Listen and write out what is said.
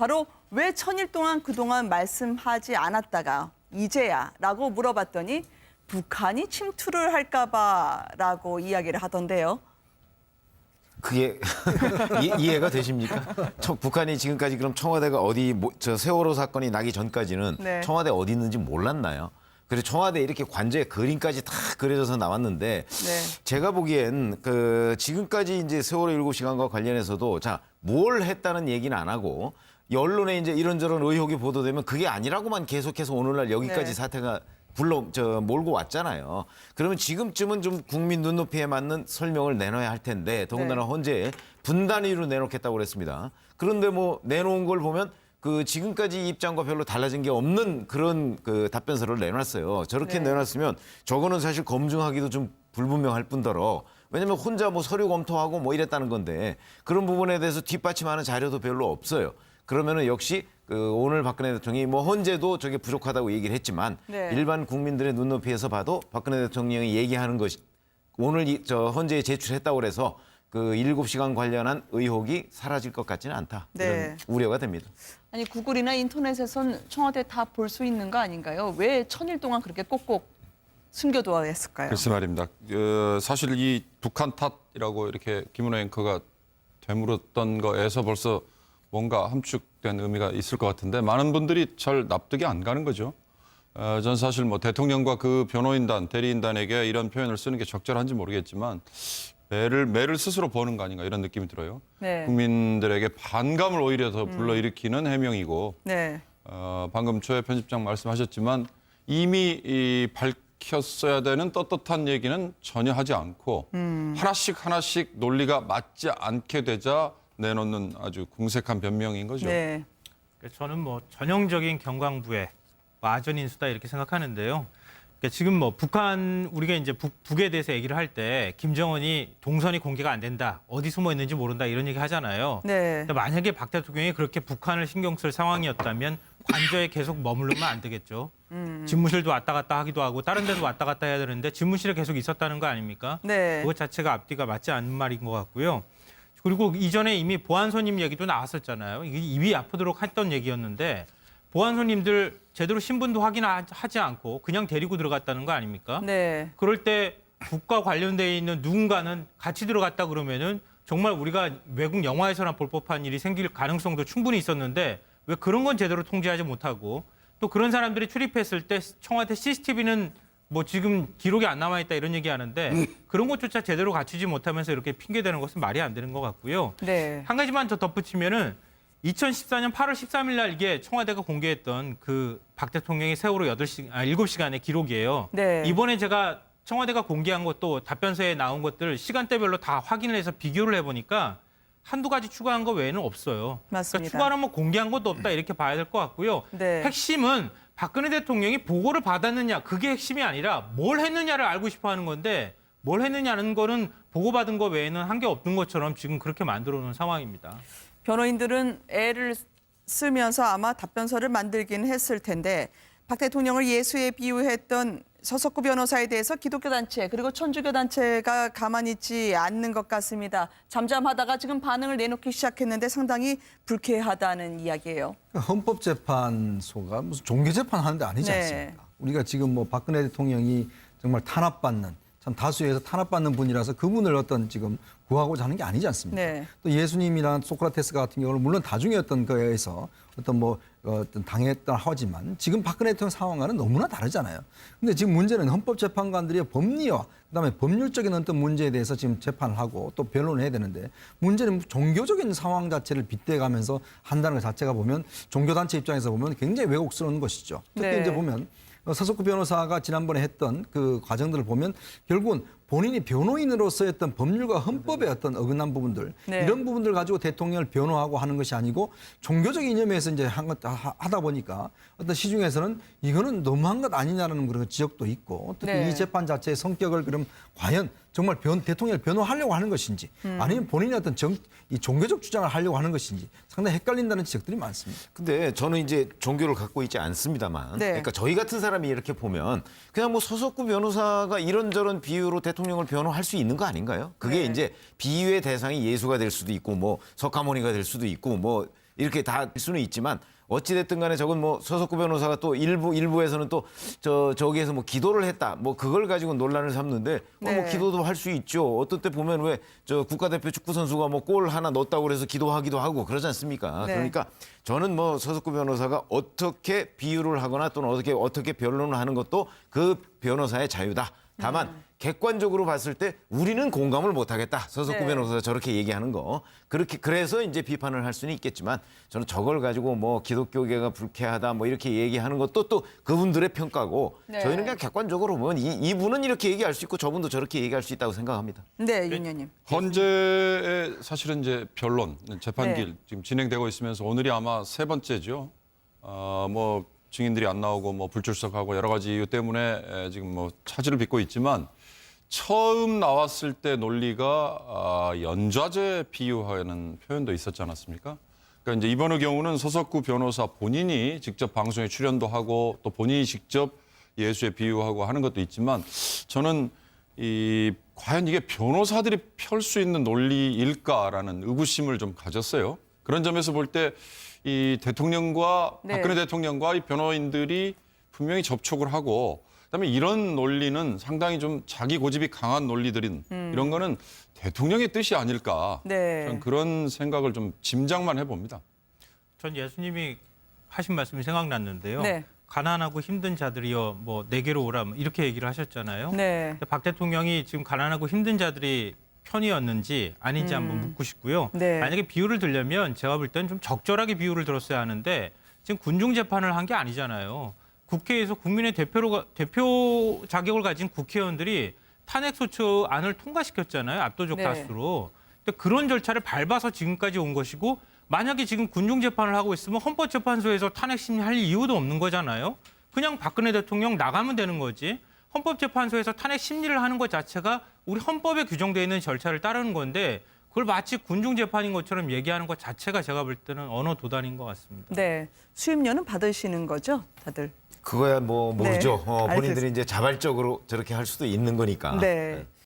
바로 왜 천일 동안 그동안 말씀하지 않았다가 이제야 라고 물어봤더니 북한이 침투를 할까 봐라고 이야기를 하던데요. 그게 이해가 되십니까? 북한이 지금까지 그럼 청와대가 어디 저 세월호 사건이 나기 전까지는 네. 청와대 어디 있는지 몰랐나요? 그래서 청와대 이렇게 관저에 그림까지 다 그려져서 나왔는데 네. 제가 보기엔 지금까지 이제 세월호 7시간과 관련해서도 뭘 했다는 얘기는 안 하고 언론에 이제 이런저런 의혹이 보도되면 그게 아니라고만 계속해서 오늘날 여기까지 네. 사태가 몰고 왔잖아요. 그러면 지금쯤은 좀 국민 눈높이에 맞는 설명을 내놔야 할 텐데 더군다나 네. 헌재 분단위로 내놓겠다고 그랬습니다. 그런데 뭐 내놓은 걸 보면 지금까지 입장과 별로 달라진 게 없는 그런 답변서를 내놨어요. 저렇게 네. 내놨으면 저거는 사실 검증하기도 좀 불분명할 뿐더러 왜냐면 혼자 뭐 서류 검토하고 뭐 이랬다는 건데 그런 부분에 대해서 뒷받침하는 자료도 별로 없어요. 그러면은 역시 오늘 박근혜 대통령이 뭐 헌재도 저게 부족하다고 얘기를 했지만 네. 일반 국민들의 눈높이에서 봐도 박근혜 대통령이 얘기하는 것이 오늘 헌재에 제출했다고 그래서 7시간 관련한 의혹이 사라질 것 같지는 않다. 네. 이런 우려가 됩니다. 아니 구글이나 인터넷에선 청와대 다 볼 수 있는 거 아닌가요? 왜 천일 동안 그렇게 꼭꼭 숨겨둬야 했을까요? 글쎄 말입니다. 사실 이 북한 탓이라고 이렇게 김은혜 앵커가 되물었던 거에서 벌써 뭔가 함축된 의미가 있을 것 같은데 많은 분들이 잘 납득이 안 가는 거죠. 전 사실 뭐 대통령과 그 변호인단, 대리인단에게 이런 표현을 쓰는 게 적절한지 모르겠지만 매를 스스로 버는 거 아닌가 이런 느낌이 들어요. 네. 국민들에게 반감을 오히려 더 불러일으키는 해명이고 네. 방금 조혜 편집장 말씀하셨지만 이미 밝혔어야 되는 떳떳한 얘기는 전혀 하지 않고 하나씩 논리가 맞지 않게 되자 내놓는 아주 궁색한 변명인 거죠. 네. 저는 뭐 전형적인 경광부의 아전 인수다 이렇게 생각하는데요. 그러니까 지금 뭐 북한 우리가 이제 북에 대해서 얘기를 할 때 김정은이 동선이 공개가 안 된다, 어디 숨어 있는지 모른다 이런 얘기 하잖아요. 네. 근데 만약에 박 대통령이 그렇게 북한을 신경 쓸 상황이었다면 관저에 계속 머무르면 안 되겠죠. 집무실도 왔다 갔다 하기도 하고 다른 데도 왔다 갔다 해야 되는데 집무실에 계속 있었다는 거 아닙니까? 네. 그것 자체가 앞뒤가 맞지 않는 말인 것 같고요. 그리고 이전에 이미 보안손님 얘기도 나왔었잖아요. 이게 입이 아프도록 했던 얘기였는데 보안손님들 제대로 신분도 확인하지 않고 그냥 데리고 들어갔다는 거 아닙니까? 네. 그럴 때 북과 관련돼 있는 누군가는 같이 들어갔다 그러면은 정말 우리가 외국 영화에서나 볼 법한 일이 생길 가능성도 충분히 있었는데 왜 그런 건 제대로 통제하지 못하고 또 그런 사람들이 출입했을 때 청와대 CCTV는 뭐 지금 기록이 안 남아있다 이런 얘기하는데 그런 것조차 제대로 갖추지 못하면서 이렇게 핑계대는 것은 말이 안 되는 것 같고요. 네. 한 가지만 더 덧붙이면은 2014년 8월 13일 날 이게 청와대가 공개했던 박 대통령의 세월호 7시간의 기록이에요. 네. 이번에 제가 청와대가 공개한 것도 답변서에 나온 것들 시간대별로 다 확인을 해서 비교를 해보니까 한두 가지 추가한 거 외에는 없어요. 맞습니다. 그러니까 추가로 뭐 공개한 것도 없다 이렇게 봐야 될 것 같고요. 네. 핵심은 박근혜 대통령이 보고를 받았느냐 그게 핵심이 아니라 뭘 했느냐를 알고 싶어 하는 건데 뭘 했느냐는 거는 보고받은 거 외에는 한 게 없는 것처럼 지금 그렇게 만들어 놓은 상황입니다. 변호인들은 애를 쓰면서 아마 답변서를 만들긴 했을 텐데 박 대통령을 예수에 비유했던 서석구 변호사에 대해서 기독교 단체 그리고 천주교 단체가 가만히 있지 않는 것 같습니다. 잠잠하다가 지금 반응을 내놓기 시작했는데 상당히 불쾌하다는 이야기예요. 헌법재판소가 무슨 종교재판 하는 데 아니지 네. 않습니까? 우리가 지금 뭐 박근혜 대통령이 정말 탄압받는 참 다수에서 탄압받는 분이라서 그분을 어떤 지금 구하고자 하는 게 아니지 않습니까? 네. 또 예수님이나 소크라테스 같은 경우는 물론 다중이었던 거에서 어떤 당했다 하지만 지금 박근혜 대통령 상황과는 너무나 다르잖아요. 근데 지금 문제는 헌법재판관들이 법리와 그다음에 법률적인 어떤 문제에 대해서 지금 재판을 하고 또 변론을 해야 되는데 문제는 종교적인 상황 자체를 빗대가면서 한다는 것 자체가 보면 종교단체 입장에서 보면 굉장히 왜곡스러운 것이죠. 특히 네. 이제 보면 서석구 변호사가 지난번에 했던 그 과정들을 보면 결국은 본인이 변호인으로서 했던 법률과 헌법의 어떤 어긋난 부분들 네. 이런 부분들 가지고 대통령을 변호하고 하는 것이 아니고 종교적 이념에서 이제 하다 보니까 어떤 시중에서는 이거는 너무한 것 아니냐는 그런 지적도 있고 특히 네. 이 재판 자체의 성격을 그럼 과연 정말 대통령을 변호하려고 하는 것인지 아니면 본인이 어떤 이 종교적 주장을 하려고 하는 것인지 상당히 헷갈린다는 지적들이 많습니다. 근데 저는 이제 종교를 갖고 있지 않습니다만 네. 그러니까 저희 같은 사람이 이렇게 보면 그냥 뭐 서석구 변호사가 이런저런 비유로 대통령을 변호할 수 있는 거 아닌가요? 그게 네. 이제 비유의 대상이 예수가 될 수도 있고 뭐 석가모니가 될 수도 있고 뭐 이렇게 다 될 수는 있지만 어찌됐든 간에 저건 뭐 서석구 변호사가 또 일부에서는 또 저기에서 뭐 기도를 했다. 뭐 그걸 가지고 논란을 삼는데 뭐 네. 기도도 할 수 있죠. 어떤 때 보면 왜 저 국가대표 축구 선수가 뭐 골 하나 넣었다고 그래서 기도하기도 하고 그러지 않습니까? 네. 그러니까 저는 뭐 서석구 변호사가 어떻게 비유를 하거나 또는 어떻게 변론을 하는 것도 그 변호사의 자유다. 다만 객관적으로 봤을 때 우리는 공감을 못하겠다. 서석구 네. 변호사가 저렇게 얘기하는 거. 그래서 이제 비판을 할 수는 있겠지만 저는 저걸 가지고 뭐 기독교계가 불쾌하다 뭐 이렇게 얘기하는 것도 또 그분들의 평가고 네. 저희는 그냥 객관적으로 보면 이분은 이렇게 얘기할 수 있고 저분도 저렇게 얘기할 수 있다고 생각합니다. 네, 윤 의원님. 헌재의 사실은 이제 변론 재판길 네. 지금 진행되고 있으면서 오늘이 아마 세 번째죠. 뭐 증인들이 안 나오고 뭐 불출석하고 여러 가지 이유 때문에 지금 뭐 차질을 빚고 있지만 처음 나왔을 때 논리가 연좌제 비유하는 표현도 있었지 않았습니까? 그러니까 이제 이번의 경우는 서석구 변호사 본인이 직접 방송에 출연도 하고 또 본인이 직접 예수에 비유하고 하는 것도 있지만 저는 과연 이게 변호사들이 펼 수 있는 논리일까라는 의구심을 좀 가졌어요. 그런 점에서 볼 때 이 대통령과 네. 박근혜 대통령과 이 변호인들이 분명히 접촉을 하고 그다음에 이런 논리는 상당히 좀 자기 고집이 강한 논리들인 이런 거는 대통령의 뜻이 아닐까. 네. 저는 그런 생각을 좀 짐작만 해봅니다. 전 예수님이 하신 말씀이 생각났는데요. 네. 가난하고 힘든 자들이여 뭐 내게로 오라 뭐 이렇게 얘기를 하셨잖아요. 네. 근데 박 대통령이 지금 가난하고 힘든 자들이 편이었는지 아닌지 한번 묻고 싶고요. 네. 만약에 비유를 들려면 제가 볼 때는 좀 적절하게 비유를 들었어야 하는데 지금 군중 재판을 한 게 아니잖아요. 국회에서 국민의 대표 자격을 가진 국회의원들이 탄핵소추안을 통과시켰잖아요. 압도적 네. 다수로. 근데 그런 절차를 밟아서 지금까지 온 것이고 만약에 지금 군중 재판을 하고 있으면 헌법재판소에서 탄핵 심리할 이유도 없는 거잖아요. 그냥 박근혜 대통령 나가면 되는 거지. 헌법재판소에서 탄핵 심리를 하는 것 자체가 우리 헌법에 규정되어 있는 절차를 따르는 건데 그걸 마치 군중 재판인 것처럼 얘기하는 것 자체가 제가 볼 때는 언어 도단인 것 같습니다. 네. 수임료는 받으시는 거죠, 다들? 그거야 뭐 모르죠. 네, 본인들이 이제 자발적으로 저렇게 할 수도 있는 거니까. 네.